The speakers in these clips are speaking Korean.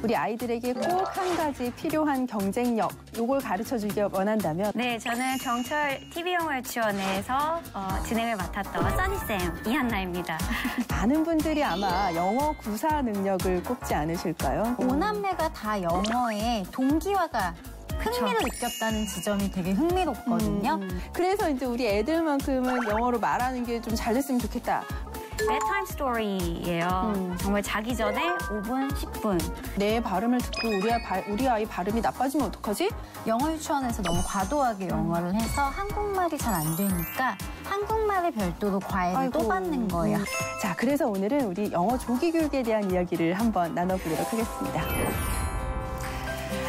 우리 아이들에게 꼭 한 가지 필요한 경쟁력, 요걸 가르쳐주기 원한다면? 네, 저는 정철 TV영어 유치원에서 진행을 맡았던 써니쌤 이한나입니다. 많은 분들이 아마 영어 구사 능력을 꼽지 않으실까요? 5남매가 다 영어에 동기화가 흥미를 느꼈다는 지점이 되게 흥미롭거든요. 그래서 이제 우리 애들만큼은 영어로 말하는 게 좀 잘 됐으면 좋겠다. bedtime story예요. 정말 자기 전에 5분, 10분. 내 발음을 듣고 우리 아이 발음이 나빠지면 어떡하지? 영어 유치원에서 너무 과도하게 영어를 해서 한국말이 잘 안 되니까 한국말에 별도로 과외를 또 받는 거예요. 자, 그래서 오늘은 우리 영어 조기 교육에 대한 이야기를 한번 나눠보도록 하겠습니다.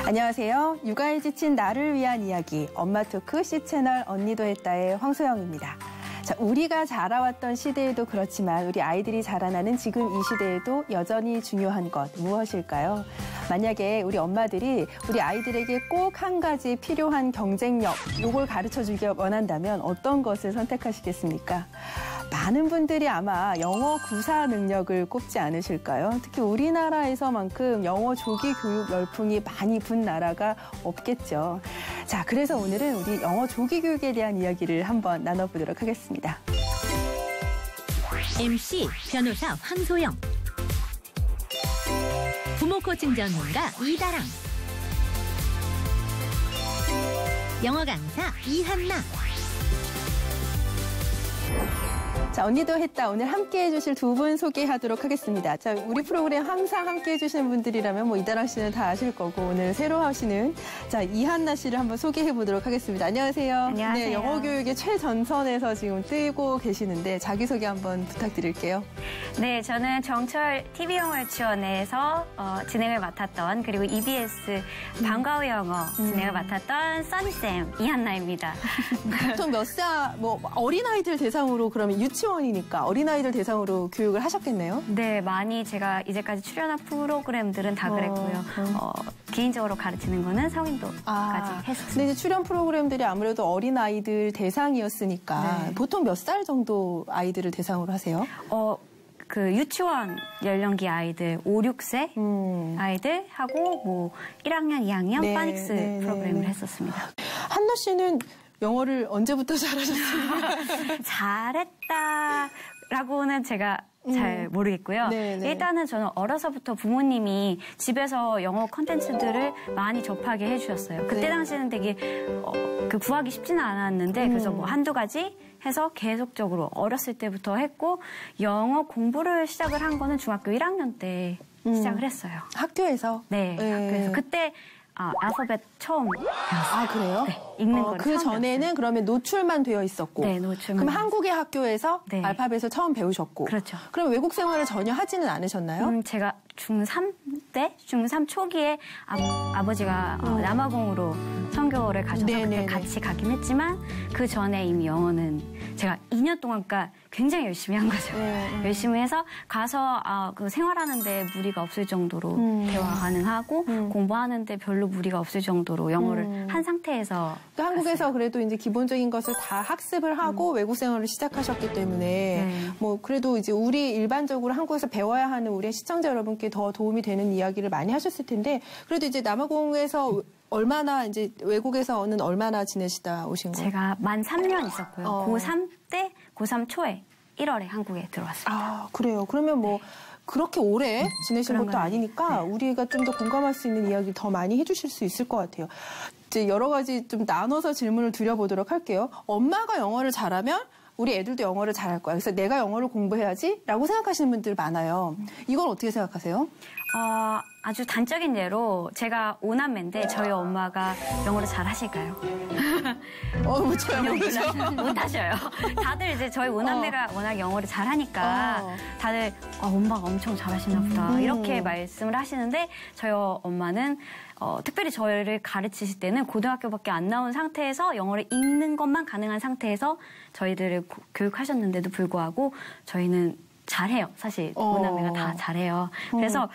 안녕하세요. 육아에 지친 나를 위한 이야기, 엄마 토크 C채널 언니도 했다의 황소영입니다. 자, 우리가 자라왔던 시대에도 그렇지만 우리 아이들이 자라나는 지금 이 시대에도 여전히 중요한 것 무엇일까요? 만약에 우리 엄마들이 우리 아이들에게 꼭 한 가지 필요한 경쟁력, 요걸 가르쳐주기 원한다면 어떤 것을 선택하시겠습니까? 많은 분들이 아마 영어 구사 능력을 꼽지 않으실까요? 특히 우리나라에서만큼 영어 조기 교육 열풍이 많이 분 나라가 없겠죠. 자, 그래서 오늘은 우리 영어 조기 교육에 대한 이야기를 한번 나눠보도록 하겠습니다. MC 변호사 황소영, 부모 코칭 전문가 이다랑, 영어 강사 이한나. 자, 언니도 했다. 오늘 함께 해주실 두 분 소개하도록 하겠습니다. 자, 우리 프로그램 항상 함께 해주시는 분들이라면 뭐 이다랑 씨는 다 아실 거고 오늘 새로 하시는 자, 이한나 씨를 한번 소개해 보도록 하겠습니다. 안녕하세요. 안녕하세요. 네, 영어 교육의 최전선에서 지금 뛰고 계시는데 자기소개 한번 부탁드릴게요. 네, 저는 정철 TV영어 유치원에서 진행을 맡았던 그리고 EBS 방과후 영어 진행을 맡았던 써니쌤 이한나입니다. 보통 몇 살, 뭐 어린아이들 대상으로 그러면 유치원이니까 어린아이들 대상으로 교육을 하셨겠네요? 네, 많이 제가 이제까지 출연한 프로그램들은 다 그랬고요. 개인적으로 가르치는 거는 성인도까지 했었어요. 근데 이제 출연 프로그램들이 아무래도 어린아이들 대상이었으니까 네. 보통 몇 살 정도 아이들을 대상으로 하세요? 그 유치원 연령기 아이들 5, 6세 아이들 하고 뭐 1학년, 2학년 네, 파닉스 네, 프로그램을 네. 했었습니다. 한나 씨는 영어를 언제부터 잘하셨어요? 잘했다라고는 제가 잘 모르겠고요. 네네. 일단은 저는 어려서부터 부모님이 집에서 영어 콘텐츠들을 많이 접하게 해주셨어요. 그때 네. 당시에는 되게 구하기 쉽지는 않았는데 그래서 뭐 한두 가지 해서 계속적으로 어렸을 때부터 했고 영어 공부를 시작을 한 거는 중학교 1학년 때 시작을 했어요. 학교에서? 네. 그래서 그때 알파벳 처음 배웠어요. 아, 그래요? 네, 읽는 거를 그 처음 전에는 배웠어요. 그러면 노출만 되어 있었고. 네, 노출만. 그럼 한국의 학교에서 네. 알파벳을 처음 배우셨고. 그렇죠. 그럼 외국 생활을 전혀 하지는 않으셨나요? 제가 중3 초기에 아버지가 남아공으로 선교를 가셔서 그때 같이 가긴 했지만 그 전에 이미 영어는 제가 2년 동안 굉장히 열심히 한 거죠. 열심히 해서 가서 그 생활하는데 무리가 없을 정도로 대화 가능하고 공부하는데 별로 무리가 없을 정도로 영어를 한 상태에서 그러니까 한국에서 갔어요. 그래도 이제 기본적인 것을 다 학습을 하고 외국 생활을 시작하셨기 때문에 뭐 그래도 이제 우리 일반적으로 한국에서 배워야 하는 우리 시청자 여러분께 더 도움이 되는 이야기를 많이 하셨을 텐데 그래도 이제 남아공에서 얼마나 이제 외국에서는 얼마나 지내시다 오신 거예요? 제가 만 3년 있었고요. 고3 때 고3 초에 1월에 한국에 들어왔습니다. 아, 그래요. 그러면 뭐 그렇게 오래 지내신 것도 아니니까 우리가 좀 더 공감할 수 있는 이야기 더 많이 해주실 수 있을 것 같아요. 이제 여러 가지 좀 나눠서 질문을 드려보도록 할게요. 엄마가 영어를 잘하면 우리 애들도 영어를 잘할 거야. 그래서 내가 영어를 공부해야지 라고 생각하시는 분들 많아요. 이건 어떻게 생각하세요? 아주 단적인 예로 제가 5남매인데 저희 엄마가 영어를 잘 하실까요? 저요 모르죠. 못 하셔요. 다들 이제 저희 5남매가 워낙 영어를 잘 하니까 다들 엄마가 엄청 잘하시나 보다 이렇게 말씀을 하시는데 저희 엄마는 특별히 저희를 가르치실 때는 고등학교밖에 안 나온 상태에서 영어를 읽는 것만 가능한 상태에서 저희들을 교육하셨는데도 불구하고 저희는 잘해요. 사실 5남매가 다 잘해요. 그래서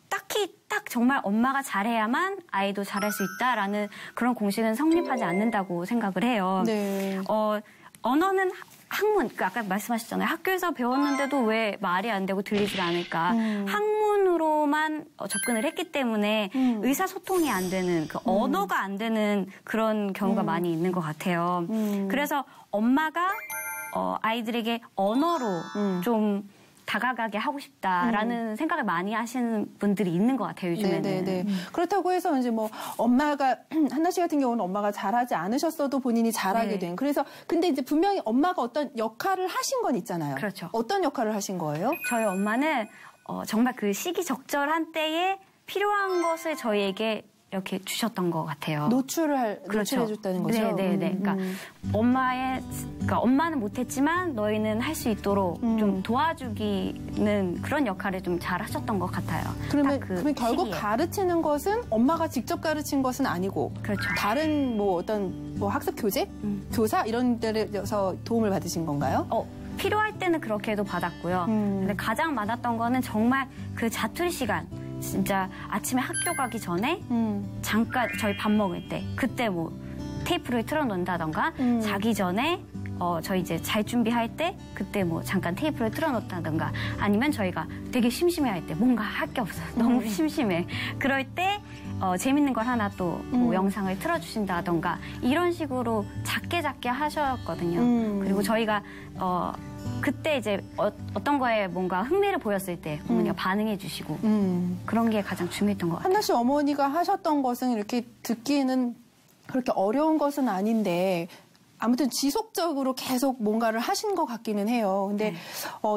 딱히 딱 정말 엄마가 잘해야만 아이도 잘할 수 있다라는 그런 공식은 성립하지 않는다고 생각을 해요. 네. 언어는 학문, 아까 말씀하셨잖아요. 학교에서 배웠는데도 왜 말이 안 되고 들리질 않을까. 학문으로 언어로만 접근을 했기 때문에 의사소통이 안 되는 그 언어가 안 되는 그런 경우가 많이 있는 것 같아요. 그래서 엄마가 아이들에게 언어로 좀 다가가게 하고 싶다라는 생각을 많이 하시는 분들이 있는 것 같아요, 요즘에는. 네네네. 그렇다고 해서 이제 뭐 엄마가, 한나 씨 같은 경우는 엄마가 잘하지 않으셨어도 본인이 잘하게 된. 그래서 근데 이제 분명히 엄마가 어떤 역할을 하신 건 있잖아요. 그렇죠. 어떤 역할을 하신 거예요? 저희 엄마는 정말 그 시기적절한 때에 필요한 것을 저희에게 이렇게 주셨던 것 같아요. 그렇죠. 노출해줬다는 거죠? 네네네. 그러니까 그러니까 엄마는 못했지만 너희는 할 수 있도록 좀 도와주기는 그런 역할을 좀 잘 하셨던 것 같아요. 그러면 결국 시기에. 가르치는 것은 엄마가 직접 가르친 것은 아니고 그렇죠. 다른 뭐 어떤 뭐 학습 교재, 교사 이런 데서 도움을 받으신 건가요? 필요할 때는 그렇게도 받았고요. 근데 가장 많았던 거는 정말 그 자투리 시간. 진짜 아침에 학교 가기 전에 잠깐 저희 밥 먹을 때 그때 뭐 테이프를 틀어놓는다던가 자기 전에 저희 이제 잘 준비할 때 그때 뭐 잠깐 테이프를 틀어놓다던가 아니면 저희가 되게 심심해할 때 뭔가 할 게 없어 너무 심심해 그럴 때 재밌는 걸 하나 또 뭐 영상을 틀어주신다던가 이런 식으로 작게 하셨거든요. 그리고 저희가 그때 이제 어떤 거에 뭔가 흥미를 보였을 때 어머니가 반응해 주시고 그런 게 가장 중요했던 것 같아요. 한나 씨 어머니가 하셨던 것은 이렇게 듣기에는 그렇게 어려운 것은 아닌데 아무튼 지속적으로 계속 뭔가를 하신 것 같기는 해요. 근데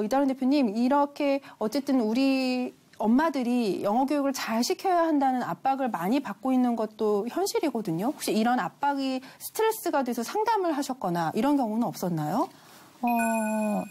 이다른 대표님 이렇게 어쨌든 우리 엄마들이 영어 교육을 잘 시켜야 한다는 압박을 많이 받고 있는 것도 현실이거든요. 혹시 이런 압박이 스트레스가 돼서 상담을 하셨거나 이런 경우는 없었나요?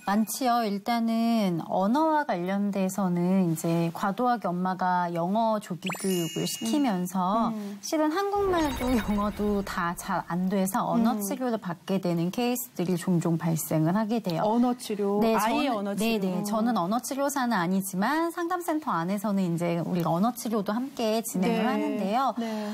많지요. 일단은 언어와 관련돼서는 이제 과도하게 엄마가 영어 조기 교육을 시키면서 실은 한국말도 영어도 다 잘 안 돼서 언어 치료를 받게 되는 케이스들이 종종 발생을 하게 돼요. 언어 치료, 네, 아이의 언어 치료. 네네. 저는 언어 치료사는 아니지만 상담센터 안에서는 이제 우리가 언어 치료도 함께 진행을 하는데요. 네.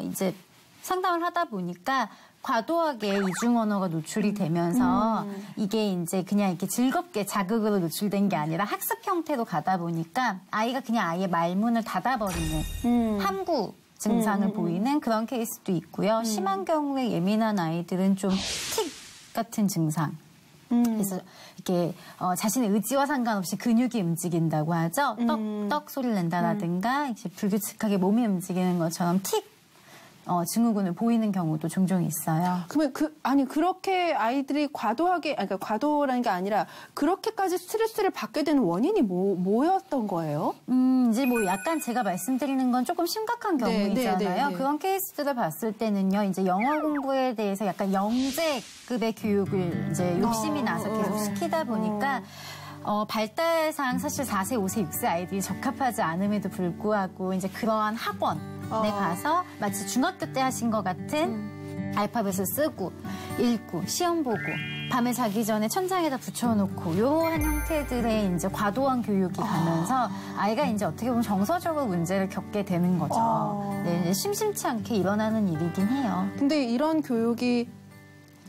이제 상담을 하다 보니까 과도하게 이중 언어가 노출이 되면서 이게 이제 그냥 이렇게 즐겁게 자극으로 노출된 게 아니라 학습 형태로 가다 보니까 아이가 그냥 아예 말문을 닫아버리는 함구 증상을 보이는 그런 케이스도 있고요. 심한 경우에 예민한 아이들은 좀 틱 같은 증상. 그래서 이렇게 자신의 의지와 상관없이 근육이 움직인다고 하죠. 떡 소리를 낸다라든가 이제 불규칙하게 몸이 움직이는 것처럼 틱 증후군을 보이는 경우도 종종 있어요. 그러면 그렇게 아이들이 과도하게, 그러니까 과도라는 게 아니라 그렇게까지 스트레스를 받게 되는 원인이 뭐였던 거예요? 이제 뭐 약간 제가 말씀드리는 건 조금 심각한 경우이잖아요. 네. 그런 케이스들을 봤을 때는요, 이제 영어 공부에 대해서 약간 영재급의 교육을 이제 욕심이 나서 계속 시키다 보니까 발달상 사실 4세, 5세, 6세 아이들이 적합하지 않음에도 불구하고 이제 그러한 학원에 가서 마치 중학교 때 하신 것 같은 알파벳을 쓰고 읽고 시험 보고 밤에 자기 전에 천장에다 붙여놓고 이러한 형태들의 이제 과도한 교육이 가면서 아이가 이제 어떻게 보면 정서적으로 문제를 겪게 되는 거죠. 네, 이제 심심치 않게 일어나는 일이긴 해요. 근데 이런 교육이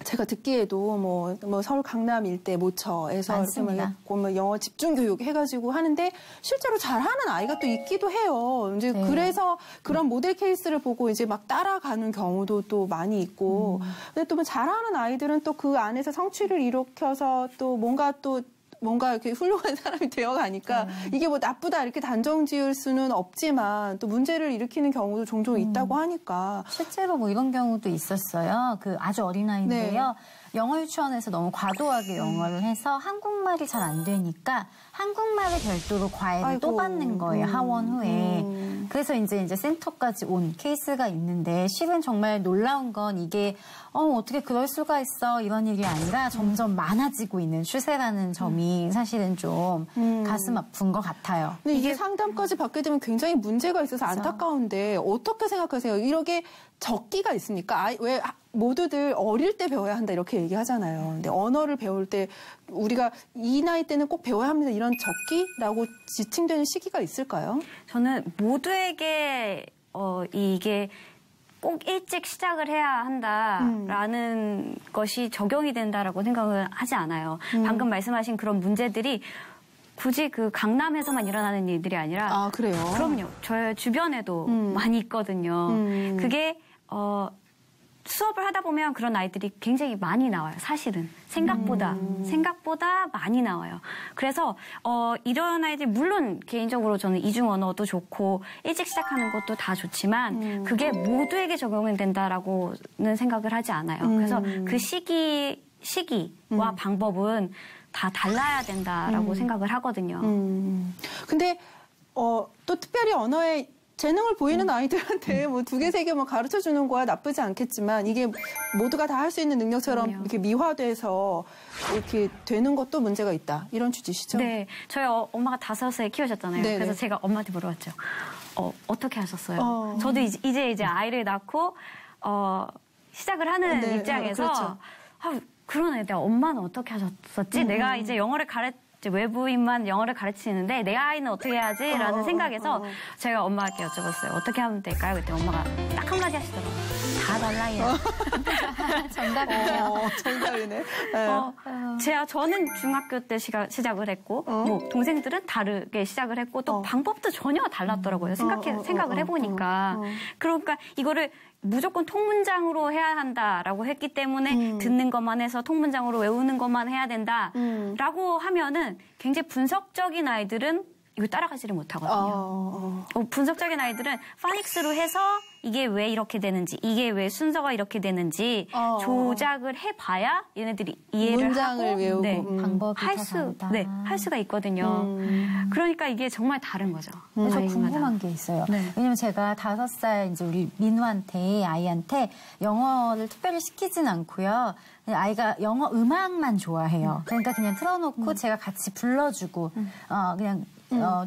제가 듣기에도 뭐 서울 강남 일대 모처에서 이렇게 영어 집중 교육 해가지고 하는데 실제로 잘하는 아이가 또 있기도 해요. 이제 그래서 그런 모델 케이스를 보고 이제 막 따라가는 경우도 또 많이 있고. 근데 또 잘하는 아이들은 또 그 안에서 성취를 일으켜서 또 뭔가 이렇게 훌륭한 사람이 되어가니까 이게 뭐 나쁘다 이렇게 단정 지을 수는 없지만 또 문제를 일으키는 경우도 종종 있다고 하니까. 실제로 뭐 이런 경우도 있었어요. 그 아주 어린 아이인데요. 영어 유치원에서 너무 과도하게 영어를 해서 한국말이 잘 안 되니까 한국말을 별도로 과외를 또 받는 거예요. 하원 후에. 그래서 이제 센터까지 온 케이스가 있는데 실은 정말 놀라운 건 이게 어떻게 그럴 수가 있어 이런 일이 아니라 점점 많아지고 있는 추세라는 점이 사실은 좀 가슴 아픈 것 같아요. 근데 이게 상담까지 받게 되면 굉장히 문제가 있어서 안타까운데 어떻게 생각하세요? 이렇게 적기가 있습니까? 왜 모두들 어릴 때 배워야 한다 이렇게 얘기하잖아요. 근데 언어를 배울 때 우리가 이 나이 때는 꼭 배워야 합니다. 이런 적기라고 지칭되는 시기가 있을까요? 저는 모두에게 이게 꼭 일찍 시작을 해야 한다라는 것이 적용이 된다라고 생각을 하지 않아요. 방금 말씀하신 그런 문제들이 굳이 그 강남에서만 일어나는 일들이 아니라 아, 그래요? 그럼요. 저희 주변에도 많이 있거든요. 그게 수업을 하다 보면 그런 아이들이 굉장히 많이 나와요. 사실은 생각보다 많이 나와요. 그래서 이런 아이들 물론 개인적으로 저는 이중 언어도 좋고 일찍 시작하는 것도 다 좋지만 그게 모두에게 적용이 된다라고는 생각을 하지 않아요. 그래서 그 시기와 방법은 다 달라야 된다라고 생각을 하거든요. 근데 또 특별히 언어에 재능을 보이는 아이들한테 뭐 2개, 3개 뭐 가르쳐 주는 거야 나쁘지 않겠지만 이게 모두가 다 할 수 있는 능력처럼 그럼요. 이렇게 미화돼서 이렇게 되는 것도 문제가 있다. 이런 취지시죠? 네. 저희 엄마가 5살 키우셨잖아요. 네네. 그래서 제가 엄마한테 물어봤죠. 어떻게 하셨어요? 저도 이제 아이를 낳고 시작을 하는 네, 입장에서 그렇죠. 그러네. 내가 엄마는 어떻게 하셨었지? 내가 이제 외부인만 영어를 가르치는데 내 아이는 어떻게 해야지? 라는 생각에서 제가 엄마한테 여쭤봤어요. 어떻게 하면 될까요? 그때 엄마가 딱 한마디 하시더라고요. 다 달라요. 정답이네요. 정답이네. 저는 중학교 때 시작을 했고 뭐 동생들은 다르게 시작을 했고 또 방법도 전혀 달랐더라고요. 생각을 해보니까. 그러니까 이거를 무조건 통문장으로 해야 한다라고 했기 때문에 듣는 것만 해서 통문장으로 외우는 것만 해야 된다라고 하면은 굉장히 분석적인 아이들은 이거 따라가지를 못하거든요. 분석적인 아이들은 파닉스로 해서 이게 왜 이렇게 되는지, 이게 왜 순서가 이렇게 되는지 조작을 해봐야 얘네들이 이해를 문장을 하고 외우고 방법이 할 수가 있거든요. 그러니까 이게 정말 다른 거죠. 저 아이마다. 궁금한 게 있어요. 네. 왜냐면 제가 5살 이제 우리 민우한테 아이한테 영어를 특별히 시키진 않고요. 아이가 영어 음악만 좋아해요. 그러니까 그냥 틀어놓고 제가 같이 불러주고 그냥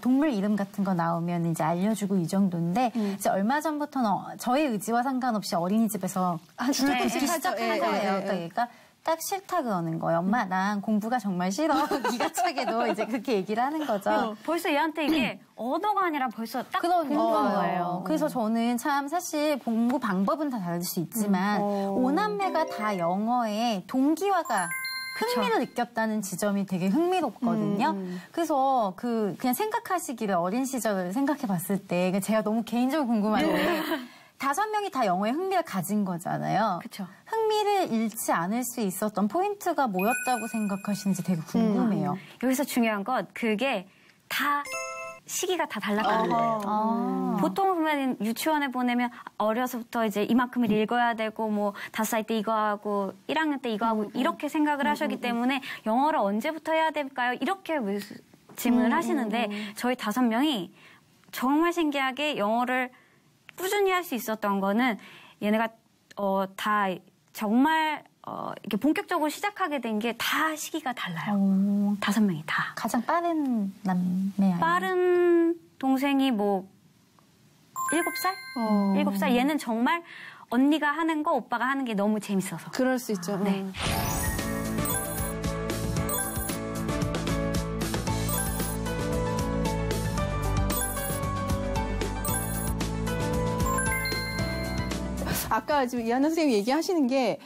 동물 이름 같은 거 나오면 이제 알려주고 이 정도인데 이제 얼마 전부터는 저의 의지와 상관없이 어린이집에서 줄 긋기 시작한 거예요. 그러니까 딱 싫다 그러는 거예요. 엄마 난 공부가 정말 싫어. 기가 차게도 이제 그렇게 얘기를 하는 거죠. 벌써 얘한테 이게 언어가 아니라 벌써 딱 그런 공부한 거예요. 그래서 저는 참 사실 공부 방법은 다 다를 수 있지만 5남매가 다 영어에 동기화가 흥미를 느꼈다는 지점이 되게 흥미롭거든요. 그래서 그냥 생각하시기를 어린 시절을 생각해 봤을 때 제가 너무 개인적으로 궁금한데 5명이 다 영어에 흥미를 가진 거잖아요. 그쵸. 흥미를 잃지 않을 수 있었던 포인트가 뭐였다고 생각하시는지 되게 궁금해요. 여기서 중요한 건 그게 다 시기가 다 달랐다는 거예요. 보통 보면 유치원에 보내면 어려서부터 이제 이만큼을 읽어야 되고 뭐 5살 때 이거 하고 1학년 때 이거 하고 이렇게 생각을 하셨기 때문에 영어를 언제부터 해야 될까요? 이렇게 질문을 하시는데 저희 5명이 정말 신기하게 영어를 꾸준히 할 수 있었던 거는 얘네가 다 정말 이렇게 본격적으로 시작하게 된 게 다 시기가 달라요. 5명이 다. 가장 빠른 남매 빠른 동생이 뭐 7살? 7살. 얘는 정말 언니가 하는 거 오빠가 하는 게 너무 재밌어서. 그럴 수 있죠. 네. 아까 지금 이한나 선생님이 얘기하시는 게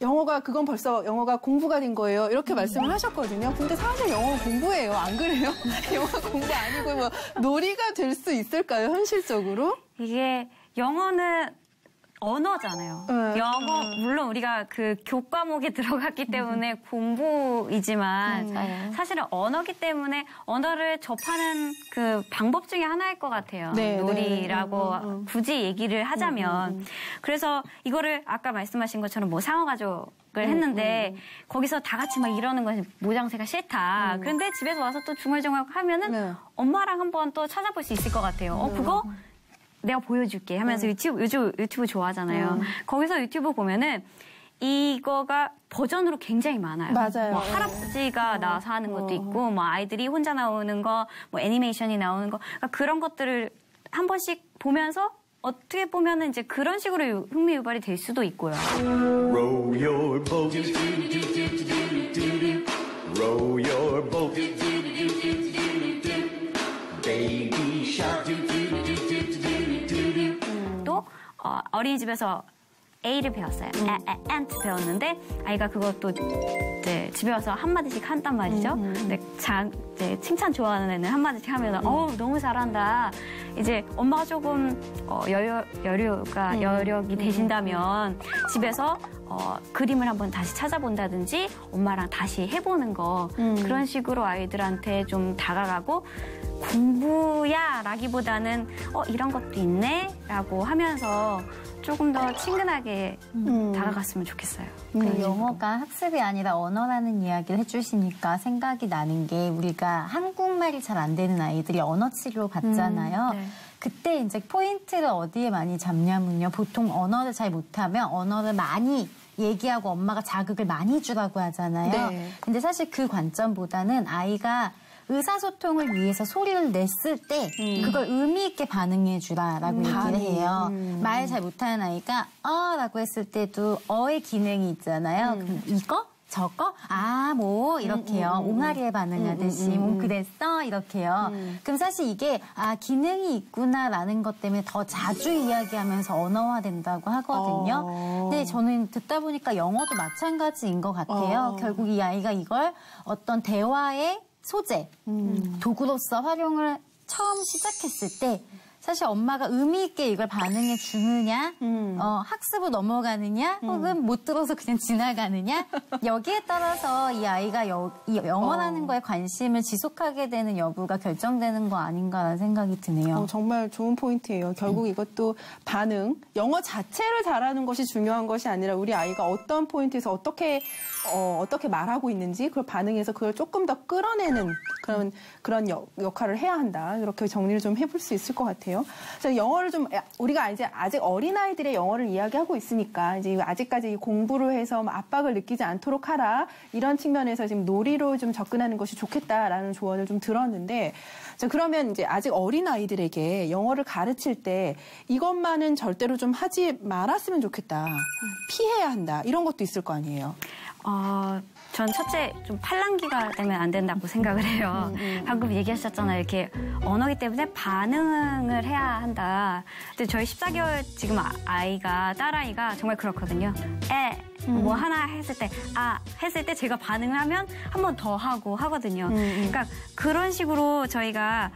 영어가 그건 벌써 영어가 공부가 된 거예요. 이렇게 말씀을 하셨거든요. 근데 사실 영어 공부예요. 안 그래요? 영어 공부 아니고 뭐 놀이가 될 수 있을까요? 현실적으로? 이게 영어는 언어잖아요. 영어 물론 우리가 그 교과목에 들어갔기 때문에 공부이지만 사실은 언어기 때문에 언어를 접하는 그 방법 중에 하나일 것 같아요. 네, 놀이라고 굳이 얘기를 하자면 그래서 이거를 아까 말씀하신 것처럼 뭐 상어 가족을 했는데 거기서 다 같이 막 이러는 건 모장새가 싫다. 그런데 집에서 와서 또 중얼중얼 하면은 엄마랑 한번 또 찾아볼 수 있을 것 같아요. 그거 내가 보여줄게 하면서 요즘 유튜브 좋아하잖아요. 거기서 유튜브 보면은 이거가 버전으로 굉장히 많아요. 맞아요. 뭐 할아버지가 나와서 하는 것도 있고, 뭐 아이들이 혼자 나오는 거, 뭐 애니메이션이 나오는 거, 그러니까 그런 것들을 한 번씩 보면서 어떻게 보면은 이제 그런 식으로 흥미 유발이 될 수도 있고요. Row your boat, row your boat, baby shark. 또 어린이집에서 A를 배웠어요. ant 배웠는데 아이가 그것도 이제 집에 와서 한마디씩 한단 말이죠. 근데 이제 칭찬 좋아하는 애는 한마디씩 하면 너무 잘한다. 이제 엄마가 조금 여력이 되신다면 집에서 그림을 한번 다시 찾아본다든지 엄마랑 다시 해보는 거 그런 식으로 아이들한테 좀 다가가고 공부야 라기보다는 이런 것도 있네 라고 하면서 조금 더 친근하게 다가갔으면 좋겠어요. 영어가 학습이 아니라 언어라는 이야기를 해주시니까 생각이 나는 게 우리가 한국말이 잘 안 되는 아이들이 언어 치료 받잖아요. 네. 그때 이제 포인트를 어디에 많이 잡냐면요. 보통 언어를 잘 못하면 언어를 많이 얘기하고 엄마가 자극을 많이 주라고 하잖아요. 네. 근데 사실 그 관점보다는 아이가 의사소통을 위해서 소리를 냈을 때 그걸 의미 있게 반응해 주라라고 얘기를 해요. 말 잘 못하는 아이가 라고 했을 때도 어의 기능이 있잖아요. 그럼 이거? 저거? 뭐 이렇게요. 옹알이에 반응하듯이 그랬어? 이렇게요. 그럼 사실 이게 기능이 있구나라는 것 때문에 더 자주 이야기하면서 언어화된다고 하거든요. 근데 저는 듣다 보니까 영어도 마찬가지인 것 같아요. 결국 이 아이가 이걸 어떤 대화의 소재, 도구로서 활용을 처음 시작했을 때 사실 엄마가 의미 있게 이걸 반응해 주느냐, 학습으로 넘어가느냐, 혹은 못 들어서 그냥 지나가느냐, 여기에 따라서 이 아이가 이 영어라는 거에 관심을 지속하게 되는 여부가 결정되는 거 아닌가라는 생각이 드네요. 정말 좋은 포인트예요. 결국 이것도 반응, 영어 자체를 잘하는 것이 중요한 것이 아니라 우리 아이가 어떤 포인트에서 어떻게 말하고 있는지 그걸 반응해서 그걸 조금 더 끌어내는 그런 역할을 해야 한다. 이렇게 정리를 좀 해볼 수 있을 것 같아요. 그래서 영어를 우리가 이제 아직 어린아이들의 영어를 이야기하고 있으니까 이제 아직까지 공부를 해서 압박을 느끼지 않도록 하라. 이런 측면에서 지금 놀이로 좀 접근하는 것이 좋겠다라는 조언을 좀 들었는데 자, 그러면 이제 아직 어린아이들에게 영어를 가르칠 때 이것만은 절대로 좀 하지 말았으면 좋겠다. 피해야 한다. 이런 것도 있을 거 아니에요. 전 첫째 좀 팔랑귀가 되면 안 된다고 생각을 해요. 방금 얘기하셨잖아요. 이렇게 언어기 때문에 반응을 해야 한다. 근데 저희 14개월 지금 딸아이가 정말 그렇거든요. 뭐 하나 했을 때 제가 반응을 하면 한 번 더 하고 하거든요. 그러니까 그런 식으로 저희가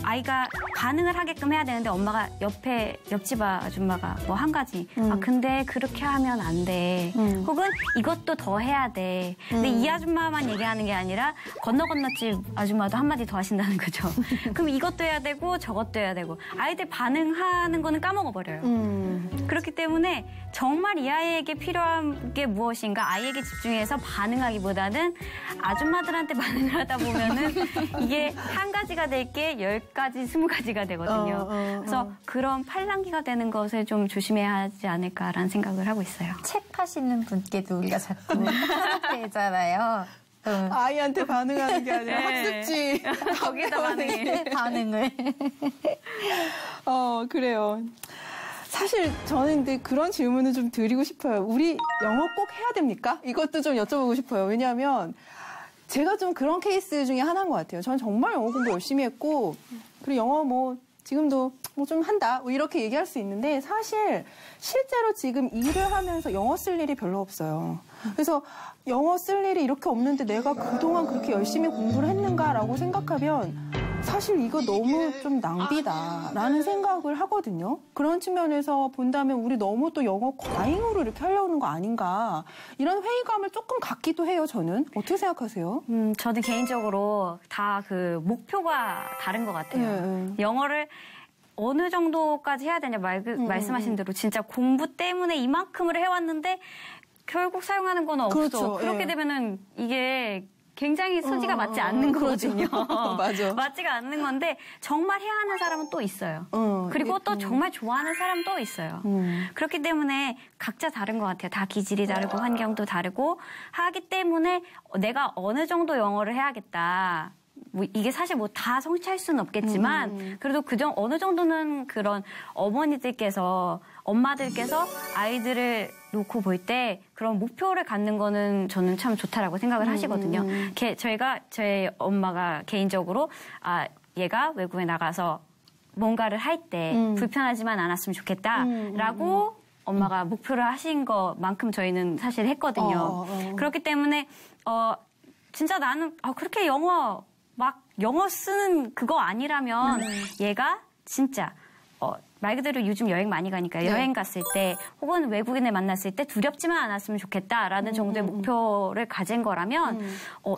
아이가 반응을 하게끔 해야 되는데 엄마가 옆집 아줌마가 뭐 한 가지 근데 그렇게 하면 안 돼. 혹은 이것도 더 해야 돼. 근데 이 아줌마만 얘기하는 게 아니라 건너집 아줌마도 한마디 더 하신다는 거죠. 그럼 이것도 해야 되고 저것도 해야 되고 아이들 반응하는 거는 까먹어버려요. 그렇기 때문에 정말 이 아이에게 필요한 게 무엇인가 아이에게 집중해서 반응하기보다는 아줌마들한테 반응을 하다 보면은 이게 한 가지가 될 게 10가지, 20가지가 되거든요. 그래서 그런 팔랑귀가 되는 것을 좀 조심해야 하지 않을까라는 생각을 하고 있어요. 책 파시는 분께도 우리가 자꾸 되잖아요. 아이한테 반응하는 게 아니라 네. 학습지. 거기다 반응을. 그래요. 사실 저는 근데 그런 질문을 좀 드리고 싶어요. 우리 영어 꼭 해야 됩니까? 이것도 좀 여쭤보고 싶어요. 왜냐하면 제가 좀 그런 케이스 중에 하나인 것 같아요. 저는 정말 영어 공부 열심히 했고 그리고 영어 지금도 좀 한다 이렇게 얘기할 수 있는데 사실 실제로 지금 일을 하면서 영어 쓸 일이 별로 없어요. 그래서 영어 쓸 일이 이렇게 없는데 내가 그동안 그렇게 열심히 공부를 했는가라고 생각하면 사실 이거 너무 좀 낭비다라는 생각을 하거든요. 그런 측면에서 본다면 우리 너무 또 영어 과잉으로 이렇게 하려는 거 아닌가 이런 회의감을 조금 갖기도 해요. 저는 어떻게 생각하세요? 저는 개인적으로 다 그 목표가 다른 것 같아요. 영어를 어느 정도까지 해야 되냐 말씀하신 대로 진짜 공부 때문에 이만큼을 해왔는데 결국 사용하는 건 없어. 그렇죠. 그렇게 되면은 이게 굉장히 소지가 맞지 않는 거거든요. 맞아. 맞지가 않는 건데 정말 해야 하는 사람은 또 있어요. 그리고 또 정말 좋아하는 사람은 또 있어요. 그렇기 때문에 각자 다른 것 같아요. 다 기질이 다르고 환경도 다르고 하기 때문에 내가 어느 정도 영어를 해야겠다. 이게 사실 다 성취할 수는 없겠지만 그래도 어느 정도는 그런 엄마들께서 아이들을 놓고 볼 때 그런 목표를 갖는 거는 저는 참 좋다라고 생각을 하시거든요. 저희 엄마가 개인적으로 얘가 외국에 나가서 뭔가를 할 때 불편하지만 않았으면 좋겠다라고 엄마가 목표를 하신 것만큼 저희는 사실 했거든요. 그렇기 때문에 진짜 나는 그렇게 영어 쓰는 그거 아니라면 얘가 진짜 말 그대로 요즘 여행 많이 가니까 네. 여행 갔을 때 혹은 외국인을 만났을 때 두렵지만 않았으면 좋겠다라는 정도의 목표를 가진 거라면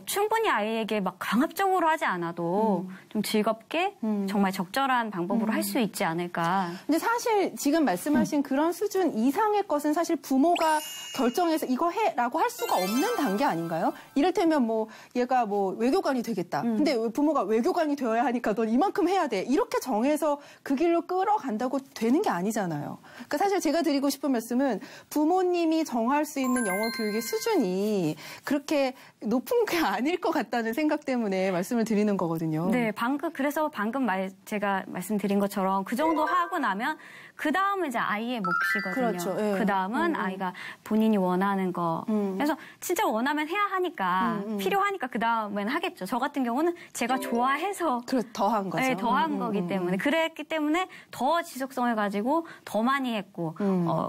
충분히 아이에게 막 강압적으로 하지 않아도 좀 즐겁게 정말 적절한 방법으로 할 수 있지 않을까. 근데 사실 지금 말씀하신 그런 수준 이상의 것은 사실 부모가 결정해서 이거 해라고 할 수가 없는 단계 아닌가요? 이를테면 뭐 얘가 뭐 외교관이 되겠다. 근데 부모가 외교관이 되어야 하니까 넌 이만큼 해야 돼. 이렇게 정해서 그 길로 끌어간다고 되는 게 아니잖아요. 그러니까 사실 제가 드리고 싶은 말씀은 부모님이 정할 수 있는 영어 교육의 수준이 그렇게 높은 게 아닐 것 같다는 생각 때문에 말씀을 드리는 거거든요. 네, 그래서 방금 제가 말씀드린 것처럼 그 정도 하고 나면 그 다음은 이제 아이의 몫이거든요. 그렇죠. 예. 그 다음은 아이가 본인이 원하는 거. 그래서 진짜 원하면 해야 하니까 필요하니까 그 다음엔 하겠죠. 저 같은 경우는 제가 좋아해서 더한 거죠. 네, 더한 거기 때문에 그랬기 때문에 더 지속성을 가지고 더 많이 했고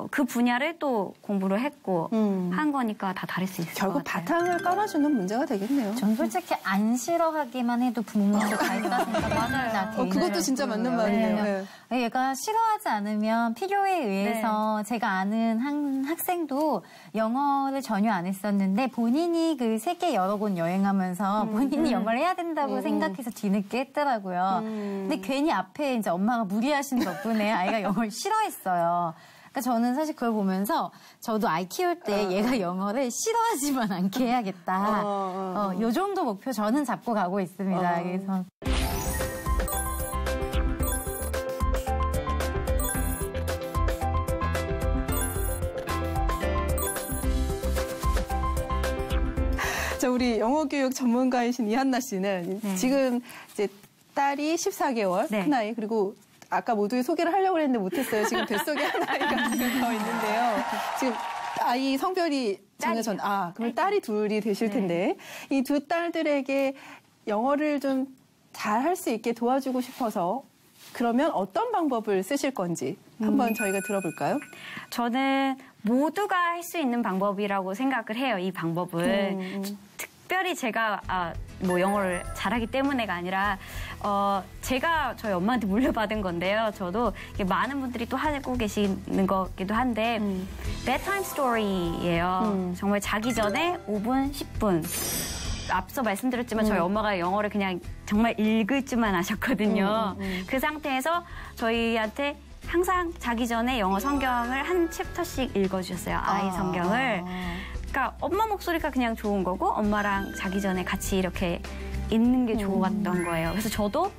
그 분야를 또 공부를 했고 한 거니까 다 다를 수 있을 결국 것 같아요. 바탕을 깔아주는 문제가 되겠네요. 전 솔직히 안 싫어하기만 해도 부모님들 다 있다 생각합니다. 그것도 진짜 맞는 말이네요. 네. 얘가 싫어하지 않으면 필요에 의해서 제가 아는 한 학생도 영어를 전혀 안 했었는데 본인이 그 세계 여러 곳 여행하면서 본인이 영어를 해야 된다고 생각해서 뒤늦게 했더라고요. 근데 괜히 앞에 이제 엄마가 무리하신 덕분에 아이가 영어를 싫어했어요. 그러니까 저는 사실 그걸 보면서 저도 아이 키울 때 얘가 영어를 싫어하지만 않게 해야겠다. 요 정도 목표 저는 잡고 가고 있습니다. 그래서. 자, 우리 영어 교육 전문가이신 이한나 씨는 지금 이제 딸이 14개월 네. 큰아이 그리고 아까 모두의 소개를 하려고 했는데 못했어요. 지금 뱃속에 한 아이가 지금 더 있는데요. 지금 아이 성별이 정해졌. 그럼 딸이 둘이 되실 텐데 이 두 딸들에게 영어를 좀 잘 할 수 있게 도와주고 싶어서 그러면 어떤 방법을 쓰실 건지 한번 저희가 들어볼까요? 저는 모두가 할 수 있는 방법이라고 생각을 해요. 이 방법을. 특별히 제가 뭐 영어를 잘하기 때문에가 아니라 제가 저희 엄마한테 물려받은 건데요. 저도 많은 분들이 또 하고 계시는 거기도 한데 bedtime story예요. 정말 자기 전에 5분, 10분. 앞서 말씀드렸지만 저희 엄마가 영어를 그냥 정말 읽을 줄만 아셨거든요. 그 상태에서 저희한테 항상 자기 전에 영어 성경을 한 챕터씩 읽어주셨어요. 아이 성경을. 그러니까 엄마 목소리가 그냥 좋은 거고 엄마랑 자기 전에 같이 이렇게 읽는 게 좋았던 거예요. 그래서 저도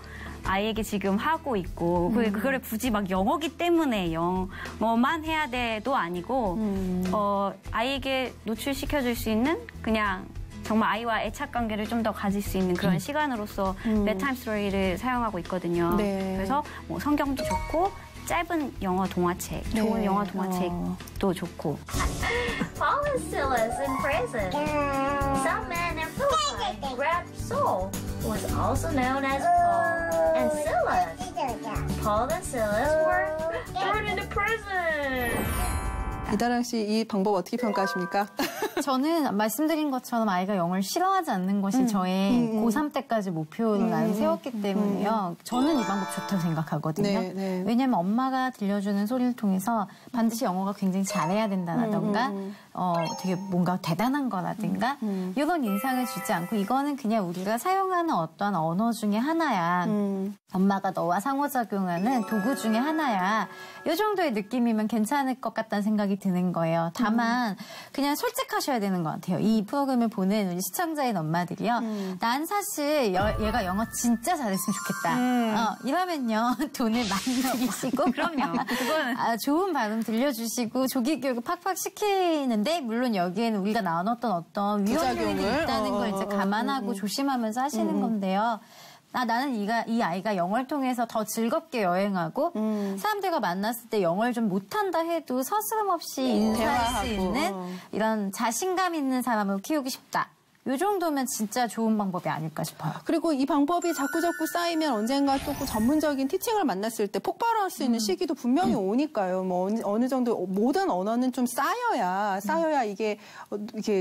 아이에게 지금 하고 있고 그거를 굳이 막 영어기 때문에 영어만 해야 돼도 아니고 아이에게 노출시켜줄 수 있는 그냥 정말 아이와 애착 관계를 좀 더 가질 수 있는 그런 시간으로서 bedtime story를 사용하고 있거든요. 네. 그래서 뭐 성경도 좋고 짧은 영어 동화책, 좋은 영어 동화책도 좋고. Paul and Silas in prison. Some man in Philippi grabbed Saul, who was also known as Paul and Silas. Paul and Silas were thrown into prison. 이다랑 씨 이 방법 어떻게 평가하십니까? 저는 말씀드린 것처럼 아이가 영어를 싫어하지 않는 것이 저의 고3 때까지 목표를 나름 세웠기 때문에요. 저는 이 방법 좋다고 생각하거든요. 네. 왜냐하면 엄마가 들려주는 소리를 통해서 반드시 영어가 굉장히 잘해야 된다라던가 되게 뭔가 대단한 거라든가 이런 인상을 주지 않고 이거는 그냥 우리가 사용하는 어떠한 언어 중에 하나야. 엄마가 너와 상호작용하는 도구 중에 하나야. 이 정도의 느낌이면 괜찮을 것 같다는 생각이 드는 거예요. 다만 그냥 솔직하셔야 되는 것 같아요. 이 프로그램을 보는 우리 시청자인 엄마들이요. 난 사실 얘가 영어 진짜 잘했으면 좋겠다. 이러면요. 돈을 많이 들이시고 그럼요. 그거는 좋은 발음 들려주시고 조기 교육을 팍팍 시키는데 물론 여기에는 우리가 나눴던 어떤 위험 요인이 있다는 걸 이제 감안하고 조심하면서 하시는 건데요. 나는 이 아이가 영어를 통해서 더 즐겁게 여행하고 사람들과 만났을 때 영어를 좀 못한다 해도 서스럼 없이 인사할 수 있는 이런 자신감 있는 사람으로 키우고 싶다. 이 정도면 진짜 좋은 방법이 아닐까 싶어요. 그리고 이 방법이 자꾸 쌓이면 언젠가 또 전문적인 티칭을 만났을 때 폭발할 수 있는 시기도 분명히 오니까요. 뭐 어느 정도 모든 언어는 좀 쌓여야 이게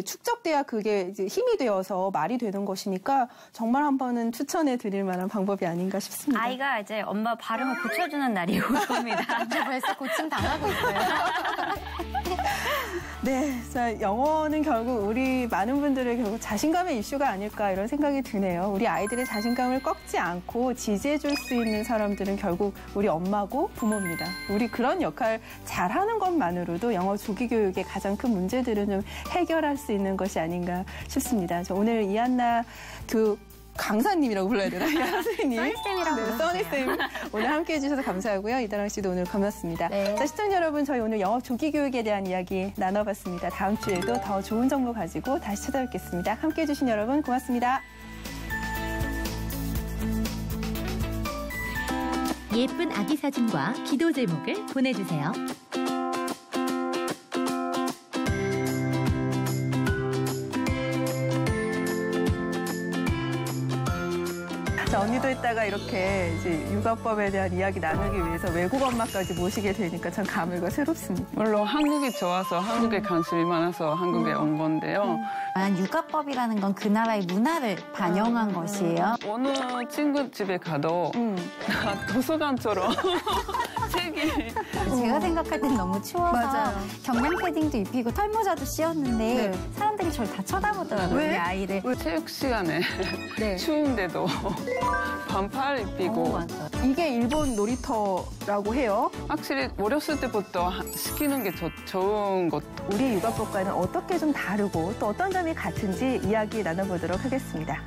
축적돼야 그게 이제 힘이 되어서 말이 되는 것이니까 정말 한 번은 추천해 드릴 만한 방법이 아닌가 싶습니다. 아이가 이제 엄마 발음을 고쳐주는 날이 올 겁니다. 벌써 고침 당하고 있어요. 네, 자, 영어는 결국 우리 많은 분들의 결국 자신감의 이슈가 아닐까 이런 생각이 드네요. 우리 아이들의 자신감을 꺾지 않고 지지해줄 수 있는 사람들은 결국 우리 엄마고 부모입니다. 우리 그런 역할 잘하는 것만으로도 영어 조기 교육의 가장 큰 문제들은 좀 해결할 수 있는 것이 아닌가 싶습니다. 오늘 이한나 강사님이라고 불러야 되나? 선생님. 써니쌤이라고 네, 써니쌤 오늘 함께해 주셔서 감사하고요. 이다랑 씨도 오늘 고맙습니다. 네. 자, 시청자 여러분, 저희 오늘 영어 조기 교육에 대한 이야기 나눠봤습니다. 다음 주에도 더 좋은 정보 가지고 다시 찾아뵙겠습니다. 함께해 주신 여러분 고맙습니다. 예쁜 아기 사진과 기도 제목을 보내주세요. 자, 언니도 이따가 이렇게 이제 육아법에 대한 이야기 나누기 위해서 외국 엄마까지 모시게 되니까 참 감회가 새롭습니다. 물론 한국이 좋아서 한국에 관심이 많아서 한국에 온 건데요. 육아법이라는 건 그 나라의 문화를 반영한 것이에요. 어느 친구 집에 가도 도서관처럼 책이 제가 생각할 땐 너무 추워서 맞아요. 경량 패딩도 입히고 털모자도 씌웠는데 네. 사람들이 저를 다 쳐다보더라고요. 왜? 우리 아이를. 체육 시간에 네. 추운데도 반팔 입히고 맞아. 이게 일본 놀이터라고 해요. 확실히 어렸을 때부터 시키는 게 좋은 것. 우리 육아법과는 어떻게 좀 다르고 또 어떤 점이 같은지 이야기 나눠보도록 하겠습니다.